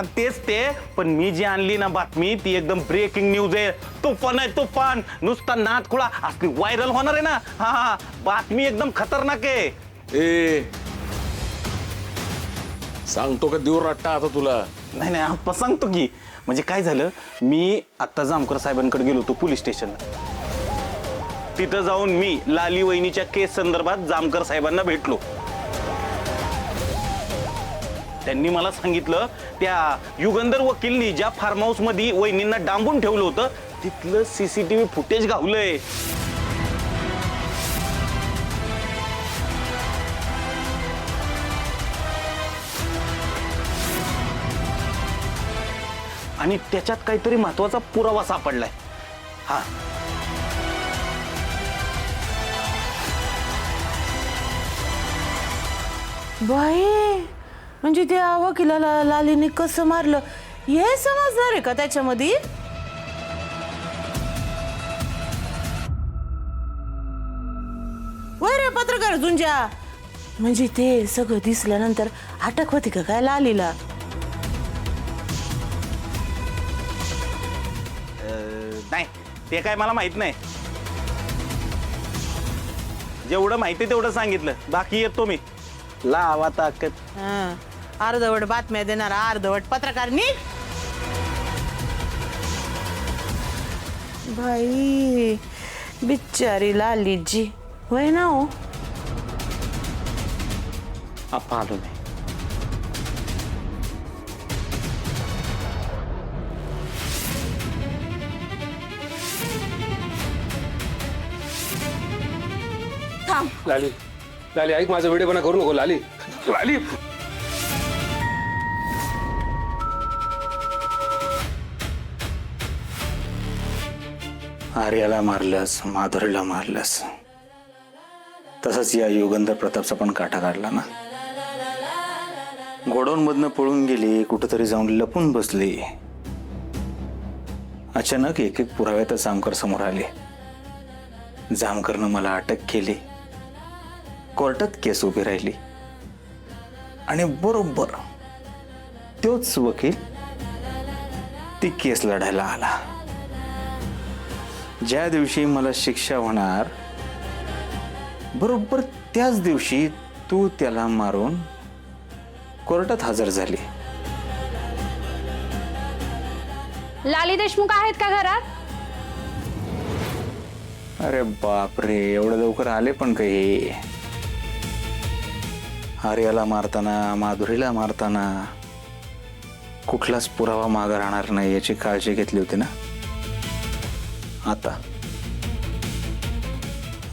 हा तेच ते, पण मी जी आणली ना बातमी ती एकदम ब्रेकिंग न्यूज आहे. तुफान आहे तुफान, नुसता नाद खुळा असली व्हायरल होणार आहे ना. हा बातमी एकदम खतरनाक आहे. ए सांगतो का देऊ रट्टा आता तुला? नाही नाही आप्पा सांगतो की. म्हणजे काय झालं, मी आत्ता जामकर साहेबांकडे गेलो होतो पोलीस स्टेशनला. तिथं जाऊन मी लाली वहिनीच्या केस संदर्भात जामकर साहेबांना भेटलो. त्यांनी मला सांगितलं त्या युगंधर वकीलनी ज्या फार्म हाऊस मध्ये वहिनींना डांबून ठेवलं होतं तिथलं सीसीटीव्ही फुटेज गावलंय. आणि त्याच्यात काहीतरी महत्वाचा पुरावा सापडलाय. हा बाई, म्हणजे त्या वकिलाला लालीने कसं मारलं हे समजणार आहे का त्याच्यामध्ये? वय रे पत्रकार झुंजा, म्हणजे ते सगळं दिसल्यानंतर अटक होती का काय लालीला? नाही ते काय मला माहित नाही. जेवढं माहिती तेवढं सांगितलं, बाकी येतो मी. लावा ताकद. हं, अर्धवट बातम्या देणारा अर्धवट पत्रकार नी. बाई बिचारी लालीजी, होय ना हो. आप्पा आलो मी. लाली लाली ऐक, माझा व्हिडिओ बना करू नको लाली. लाली आर्याला मारलंस, माधुरीला मारलंस, तसंच या युगंधर प्रतापचा पण काटा काढला ना. गोडाऊनमधनं पळून गेली, कुठंतरी जाऊन लपून बसली. अचानक एक एक पुराव्यातच जामकर समोर आले. जामकरनं मला अटक केली, कोर्टात केस उभी राहिली आणि बरोबर तोच वकील ती केस लढायला आला. ज्या दिवशी मला शिक्षा होणार बरोबर त्याच दिवशी तू त्याला मारून कोर्टात हजर झाली. लाली देशमुख आहेत का घरात? अरे बापरे, एवढं लवकर आले पण काही? आर्याला मारताना, माधुरीला मारताना कुठलाच पुरावा मागे राहणार नाही याची काळजी घेतली होती ना. आता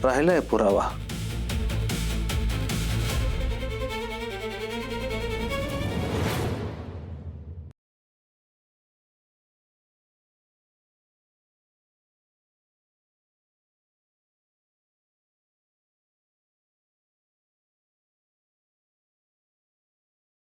राहिलाय पुरावा.